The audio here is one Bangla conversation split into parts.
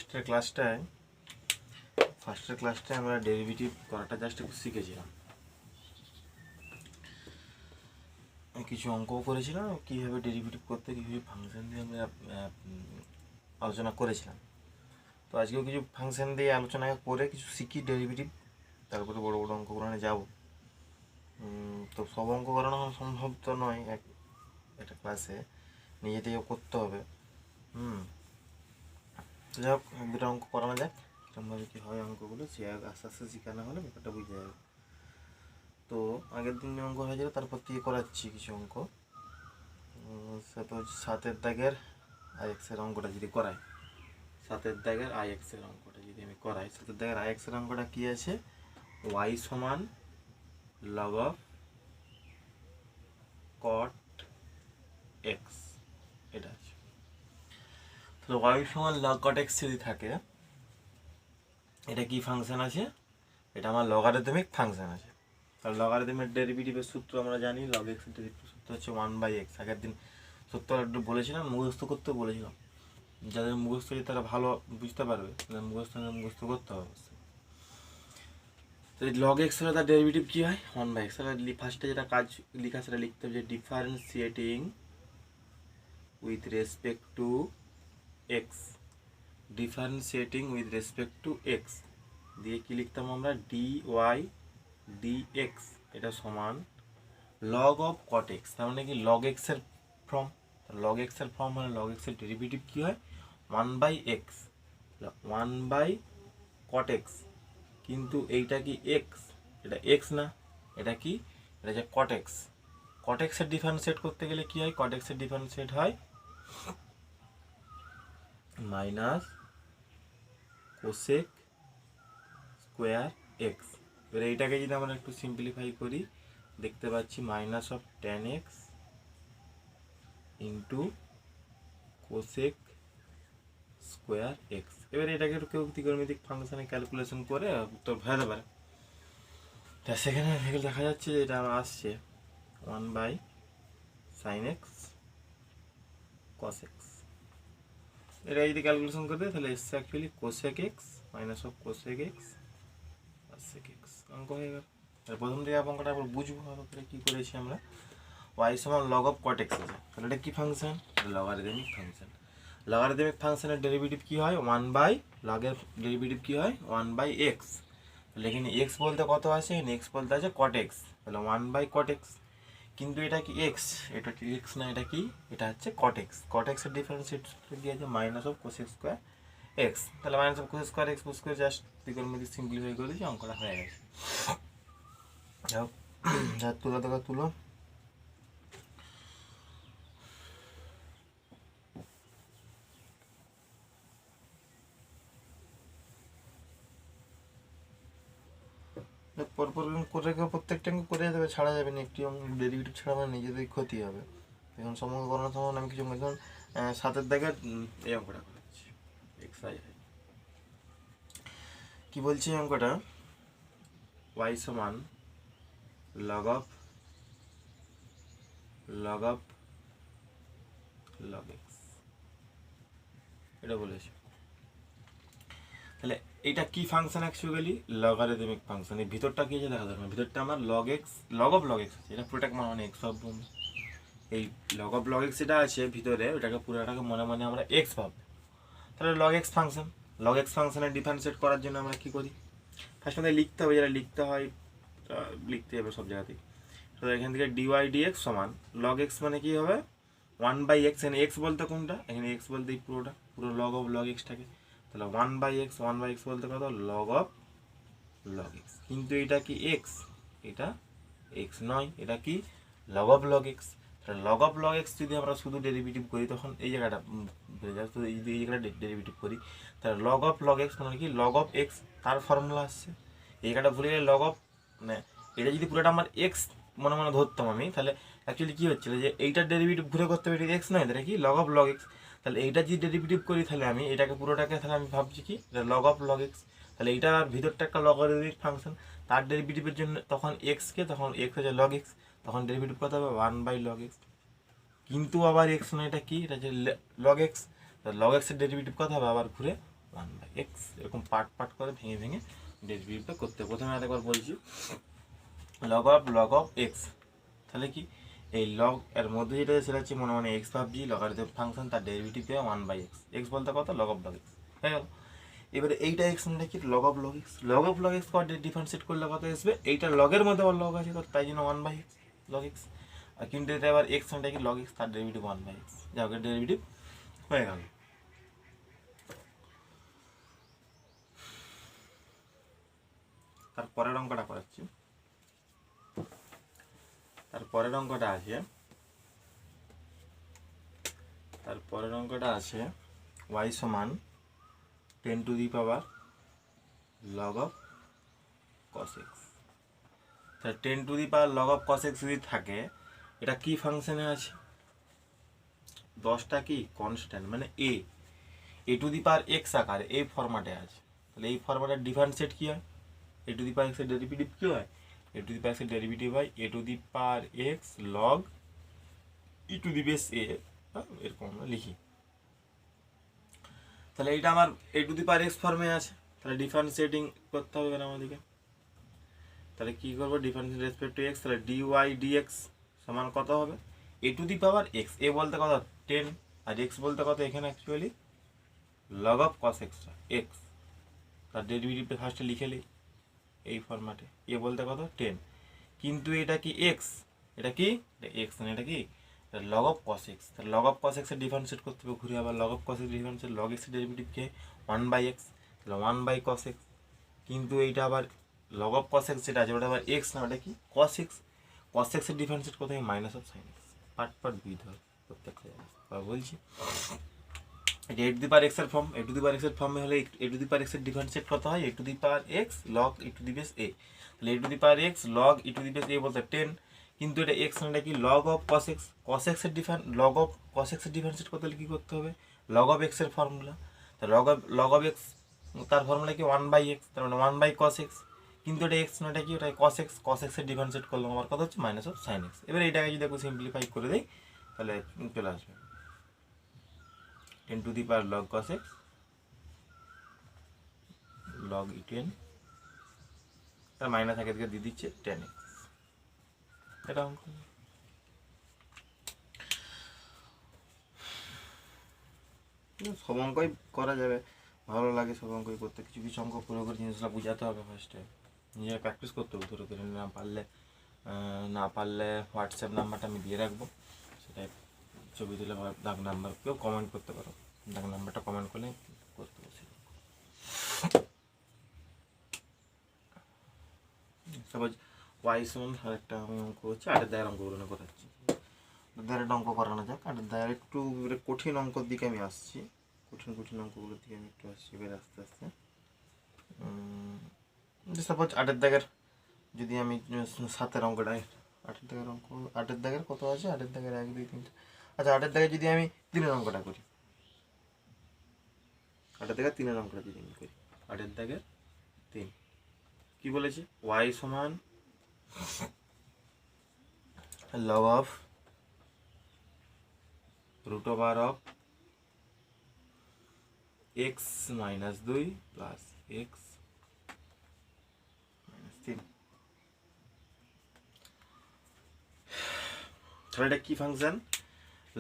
ফার্স্টের ক্লাসটায় আমরা ডেরিভেটিভ করাটা জাস্ট একটু শিখেছিলাম, কিছু অঙ্কও করেছিলাম, কীভাবে ডেরিভেটিভ করতে কীভাবে ফাংশন দিয়ে আমরা আলোচনা করেছিলাম। তো আজকেও কিছু ফাংশন দিয়ে আলোচনা করে কিছু শিখি ডেরিভেটিভ, তারপরে বড় বড় অঙ্ক করানো যাব। তো সব অঙ্ক করানো সম্ভব তো নয় একটা ক্লাসে, নিজে থেকেও করতে হবে। তো যাই হোক, দুটো অঙ্ক করানো যাক, কিরকমভাবে কী হয় অঙ্কগুলো, সে আস্তে আস্তে শেখানো হলে ব্যাপারটা বুঝে যাবে। তো আগের দিন অঙ্ক হয়েছিল, তারপর দিয়ে করাচ্ছি কিছু অঙ্ক। সেটা হচ্ছে 7 দাগের আইএক্সের অঙ্কটা যদি করাই, 7 দাগের আইএক্সের অঙ্কটা যদি আমি করাই, 7 দাগের আইএক্সের অঙ্কটা কী আছে, ওয়াই সমান লগ অফ কট এক্স, এটা আছে। তাহলে ওয়াই সমান লগ কট এক্স যদি থাকে, এটা কি ফাংশন আছে, এটা আমার লগারিদমিক ফাংশন আছে। তাহলে লগারিদমের ডেরিভেটিভের সূত্র আমরা জানি, লগ এক্সের ডেরিভেটিভ সূত্র হচ্ছে 1/x। আগের দিন সূত্র একটু বলেছিলাম, মুখস্থ করতে বলেছিলাম, যাদের মুখস্থ তারা ভালো বুঝতে পারবে, মুখস্থ করতে হবে। তো লগ এক্স হলে তার ডেরিভেটিভ কী হয়, 1/x। তাহলে ফার্স্টে যেটা কাজ লেখা সেটা লিখতে হবে যে differentiating with respect to x, differentiating with respect to x দিয়ে কী লিখতাম আমরা, dy dx, এটা সমান লগ অফ কট এক্স। তার মানে কি লগ এক্সের ফর্ম, লগ এক্সের ফর্ম মানে লগ এক্সের ডেরিভেটিভ কী হয়, 1/x, 1/cot x। কিন্তু এইটা কি এক্স, এটা এক্স না, এটা কি, এটা যে কট এক্স। কট এক্সের ডিফারেন্সিয়েট করতে গেলে কি হয়, কট এক্সের ডিফারেন্সিয়েট হয় মাইনাস কোসেক স্কোয়ার এক্স। এবার এইটাকে যদি আমরা একটু সিম্পলিফাই করি, দেখতে পাচ্ছি minus of ten x into cosec square x. এবার এটাকে একটু ত্রিকোণমিতিক ফাংশনে ক্যালকুলেশন করে উত্তর ভেজাতে পারে। তা সেখানে দেখা যাচ্ছে যে এটা আমার আসছে 1/sin x cos x। এটা যদি ক্যালকুলেশন করে তাহলে এসছে actually cosec x minus of cosec x sec x, অঙ্ক হয়ে গেল। প্রথম থেকে অঙ্কটা আবার বুঝবো ভালো করে কী করেছি আমরা। ওয়াই সমান লগ অফ কট এক্স আছে, তাহলে এটা কী ফাংশন, লগারিদমিক ফাংশন। লগারিদমিক ফাংশনের ডেরিভেটিভ কী হয়, 1/, লগের ডেরিভেটিভ কী হয় 1/x। তাহলে এখানে এক্স বলতে কত আছে, এখানে এক্স বলতে আছে কট এক্স, তাহলে 1/cot x। কিন্তু এটা কি এক্স, এটা কি এক্স না, এটা কি, এটা হচ্ছে কট এক্স। কট এক্সের ডিফারেন্সিয়েট দিয়েছে minus of cosec square x, তাহলে minus of cosec square x square just ত্রিকোণমিতিক সিম্পলিফাই করে দিয়েছি, অঙ্কটা হয়ে গেছে। যাও যা তুলো দেখা তুলো। পরপর করে প্রত্যেকটা করে যাবে, ছাড়া যাবে না, একটি ডেরিভেটিভ ছাড়া আমার নিজেদের ক্ষতি হবে। এখন সময় করানোর সময় আমি কিছু ধরুন 7 দাগের এই অঙ্কটা করাচ্ছি, এক্সাই কি বলছি অঙ্কটা, ওয়াই সমান লগ অফ লগ এক্স, এটা বলেছি। তাহলে এটা কি ফাংশন, অ্যাকচুয়ালি লগারিদমিক ফাংশন। এই ভিতরটা কি আছে দেখা যাবে, ভিতরটা আমার log x, log of log x আছে, এটা পুরোটাকে মানে এক্স অফ, এই লগ অফ লগ এক্স যেটা আছে ভিতরে, ওটাকে পুরোটাকে মনে মনে আমরা এক্স ভাববো। তাহলে log x function, log x ফাংশনের ডিফারেন্সিয়েট করার জন্য আমরা কী করি, ফার্স্ট আমাদের লিখতে হবে, যেটা লিখতে হয় লিখতে হবে সব জায়গাতেই। তো এখান থেকে ডিওয়াই ডিএক্স সমান লগ এক্স মানে কী হবে 1/x। এখানে এক্স বলতে কোনটা, এখানে এক্স বলতে এই পুরোটা, পুরো লগ অফ লগ এক্সটাকে, তাহলে 1/x বলতে কত, লগ অফ লগ এক্স। কিন্তু এটা কি এক্স, এটা এক্স নয়, এটা কি লগ অফ লগ এক্স। তাহলে লগ অফ লগ এক্স যদি আমরা শুধু ডেরিভেটিভ করি তখন এই জায়গাটা বেড়ে যায়, শুধু এই জায়গাটা ডেরিভেটিভ করি, তাহলে লগ অফ লগ এক্স মানে কি লগ অফ এক্স, তার ফর্মুলা আসছে। এই জায়গাটা ভুলে গেলে লগ অফ, মানে এটা যদি পুরোটা আমার এক্স মনে মনে ধরতাম আমি, তাহলে অ্যাকচুয়ালি কী হচ্ছিল যে এইটার ডেরিভেটিভ ঘুরে করতে হবে, এটা এক্স নয়, এটা কি লগ অফ লগ এক্স। তাহলে এইটা যদি ডেরিভেটিভ করি তাহলে আমি এটাকে পুরোটাকে, তাহলে আমি ভাবছি কি লগ অফ লগ এক্স। তাহলে এইটার ভিতরটা একটা লগারিদমিক ফাংশন, তার ডেরিভেটিভের জন্য তখন এক্সকে, তখন এক্স হচ্ছে লগ এক্স, তখন ডেরিভেটিভ কত হবে 1/log x। কিন্তু আবার এক্স নয়, এটা কি, এটা হচ্ছে লগ এক্স, লগ এক্সের ডেরিভেটিভ কত হবে আবার ঘুরে 1/x, এরকম পার্ট পার্ট করে ভেঙে ভেঙে ডেরিভেটিভটা করতে হবে। প্রথমে আরেকবার বলছি, লগ অফ এক্স, তাহলে কি এই লগ এর মধ্যে যেটা সেটা হচ্ছে মনে মনে এক্স ভাবছি, লগারিদম ফাংশন, তার ডেরিভেটিভ দেওয়া 1/x, এক্স বলতে কত, লগ অফ লগ এক্স হয়ে গেল। এবারে এইটা এক্স মানে কি, log of log x, log of log x differentiate করলে কত আসবে, এইটা লগের মধ্যে আবার লগ আছে, তাই জন্য 1/x লগ এক্স। আর কিন্তু এটা আবার এক্স মানে কি, লগ এক্স, তার ডেরিভেটিভ 1/x, যা হোক ডেরিভেটিভ হয়ে গেল। তারপরের অঙ্কটা করাচ্ছি। তারপরের অঙ্কটা আছে y সমান 10 two the power log of cos x। তাহলে 10 two the power log of cos x যদি থাকে, এটা কি ফাংশনে আছে, 10টা কি কনস্ট্যান্ট, মানে এ টু দি পাওয়ার এক্স আকারে এই ফরম্যাটে আছে। তাহলে এই ফরম্যাটের ডিফারেন্সিয়েট কি হয়, এ টু দি পাওয়ার এক্সের ডেরিভেটিভ কি হয়, এ টু দি পাওয়ার এক্সের ডেরিভেটিভ হয় a to the power x log e to the base a, এরকম আমরা লিখি। তাহলে এইটা আমার এ টু দি পাওয়ার এক্স ফর্মে আছে, তাহলে ডিফারেন্সিয়েটিং করতে হবে এবার আমাদেরকে। তাহলে কী করবো, ডিফারেন্সিয়েট রেসপেক্ট টু এক্স, তাহলে ডিওয়াই ডিএক্স সমান কত হবে, এ টু দি পাওয়ার এক্স, এ বলতে কত 10, আর এক্স বলতে কত এখানে actually log of cos extra x, তার ডেরিভেটিভটা ফার্স্টে লিখে নিই এই ফরম্যাটে, এ বলতে কত 10, কিন্তু এটা কি এক্স, এটা কি এক্স না, এটা কি লগ অফ কস এক্স, তাহলে লগ অফ কস এক্সের ডিফারেন্সিয়েট করতে হবে ঘুরে, আবার log of cos x differentiate, log এক্সের ডেরিভেটিভ কে 1/x, তাহলে 1/cos x, কিন্তু এইটা আবার লগ অফ কস এক্স যেটা আছে ওটা আবার এক্স না, ওটা কি কস এক্স, কস এক্সের ডিফারেন্সিয়েট করতে হবে minus of sine x, part বুঝতে হবে প্রত্যেকটা বলছি। এটা a to the power x এর form, a to the power x এর ফর্মে হলে a to the power x এর ডিফারেন্সিয়েট কত হয়, a to the power x log e to the base a, তাহলে a to the power x log e to the base a বলতে 10, কিন্তু এটা এক্স মানে কি log of cos x, cos x এর লগ অফ কস এক্স এর ডিফারেন্সিয়েট করতে হলে কী করতে হবে, লগ অফ এক্স এর ফর্মুলা, তাহলে লগ অফ এক্স তার ফর্মুলা কি 1/x, তার মানে 1/cos x, কিন্তু এটা এক্স না, এটা কি ওটা কস এক্স, কস এক্স এর ডিফারেন্সিয়েট করলাম আমার কথা হচ্ছে মাইনাস অফ সাইন এক্স। এবার এইটাকে যদি একটু সিম্পলিফাই করে দিই তাহলে চলে আসবে 10 two the power log cos x log e10, তার মাইনাস আগে থেকে দিয়ে দিচ্ছে 10x, এটা অঙ্ক। সব অঙ্কই করা যাবে, ভালো লাগে সব অঙ্কই করতে, কিছু কিছু অঙ্ক পুরোপুরি জিনিসগুলো বোঝাতে হবে ফার্স্টে, নিজে প্র্যাকটিস করতে হবে ধরে ধরে, না পারলে হোয়াটসঅ্যাপ নাম্বারটা আমি দিয়ে রাখবো, সেটাই ছবি তুলে দাগ নাম্বার, কেউ কমেন্ট করতে পারো, দাগ নাম্বারটা কমেন্ট করলে করতে বসে। সাপোজ ওয়াই সমান আরেকটা আমি অঙ্ক হচ্ছে 8 দায়ের অঙ্কগুলো করাচ্ছি, দায়ের অঙ্ক করানো যাক। 8 দায়ের একটু কঠিন অঙ্কর দিকে আমি আসছি, কঠিন অঙ্কগুলোর দিকে আমি একটু আসছি এবার আস্তে আস্তে। সাপোজ 8 দাগের যদি আমি 7 অঙ্কটা, 8 দাগের অঙ্ক, 8 দাগের কত আছে, 8 দাগের 1 2 3, আচ্ছা 8 দাগের যদি আমি 3 অঙ্কটা করি, 8 দাগের 3 অঙ্কটা যদি আমি করি, 8 দাগের 3 কি বলেছে, ওয়াই সমান log of root over of x minus 2 plus x minus 3, তাহলে এটা কি ফাংশন,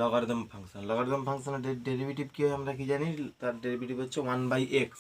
লগারিদম ফাংশন। লগারিদম ফাংশনের ডেরিভেটিভ কি হয় আমরা কি জানি, তার ডেরিভেটিভ হচ্ছে 1/x,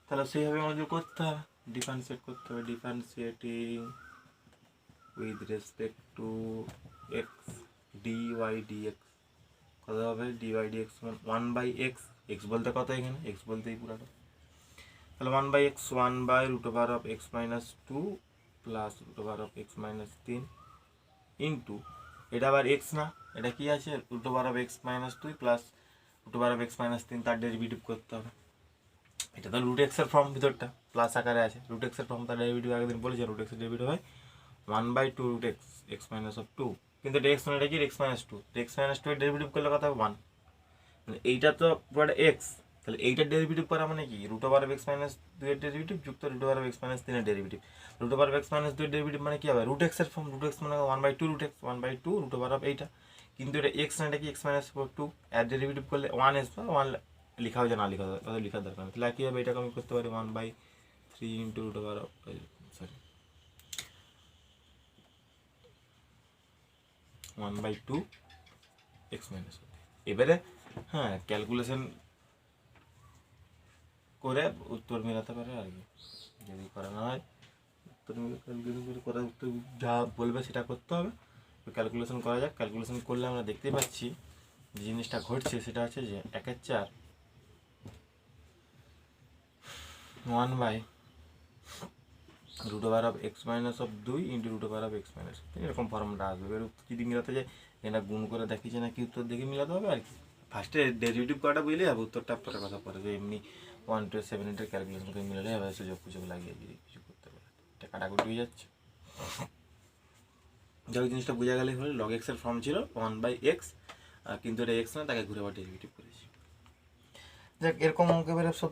তাহলে সেইভাবে আমাদের করতে হবে, ডিফারেন্সিয়েট করতে হবে, differentiating with respect to x dy dx কত হবে, ডিওয়াই ডিএক্স সমান 1/x, এক্স বলতে কত এখানে, এক্স বলতে এই পুরাটা, তাহলে 1/x 1/√x minus 2 plus √x minus 3 into, এটা আবার এক্স না, এটা কি আছে √x minus 2 plus √x minus 3, তার ডেরিভেটিভ করতে হবে। এটা তো √x এর ফর্ম, ভিতরটা প্লাস আকারে আছে, √x এর ফর্ম, তার ডেরিভেটিভ আগের দিন বলেছে, √x এর ডেরিভেটিভ হয় 1/2√x x মাইনাস অফ 2, কিন্তু এটা এক্স মানে এটা কি x মাইনাস 2, x মাইনাস 2 এর ডেরিভেটিভ করলে কথা হবে 1, মানে এইটা তো পুরোটা এক্স, তাহলে এইটার ডেরিভেটিভ করা মানে কি √x মাইনাস 2 এর ডেরিভেটিভ যুক্ত √x মাইনাস 3 এর ডেরিভেটিভ, √x মাইনাস 2 এর ডেরিভেটিভ মানে কি হবে √x এর ফর্ম, √x মানে 1/2√x 1/2 √, কিন্তু এটা এক্স না, এটা কি x মাইনাস 2, এর ডেরিভেটিভ করলে 1 আসবে, 1 লেখা হয় যে না লেখা তাহলে লেখার দরকার নেই। তাহলে কী হবে, এটাকে আমি করতে পারি 1/3 into root over sorry 1/2 x minus. এবারে হ্যাঁ ক্যালকুলেশন করে উত্তর মেলাতে পারে আর কি, যদি করা না হয় উত্তর ক্যালকুলেশন করে করা উত্তর যা বলবে সেটা করতে হবে। তো ক্যালকুলেশন করা যাক। ক্যালকুলেশন করলে আমরা দেখতে পাচ্ছি যে জিনিসটা ঘটছে সেটা হচ্ছে যে 1/4 1/√x−2 ইন্টু √x−, এরকম ফর্মটা আসবে। এবার যদি মিলাতে যায় এটা গুণ করে দেখি যে নাকি উত্তর দেখে মিলাতে হবে আর কি। ফার্স্টে ডেরিভেটিভ করাটা বুঝলেই হবে, উত্তরটা পরে কথা পরে যে এমনি 1 2 7 8 ক্যালকুলেশন করে মিলালে হবে, সুযোগ সুযোগ লাগিয়ে যদি কিছু করতে পারে। এটা কাটাকুটি হয়ে যাচ্ছে। যাই জিনিসটা বোঝা গেলেই হলো log x এর ফর্ম ছিল 1/x, কিন্তু এটা x না, তাকে ঘুরে আবার ডেরিভেটিভ করেছি। যাক এরকম অঙ্ক এবারে সব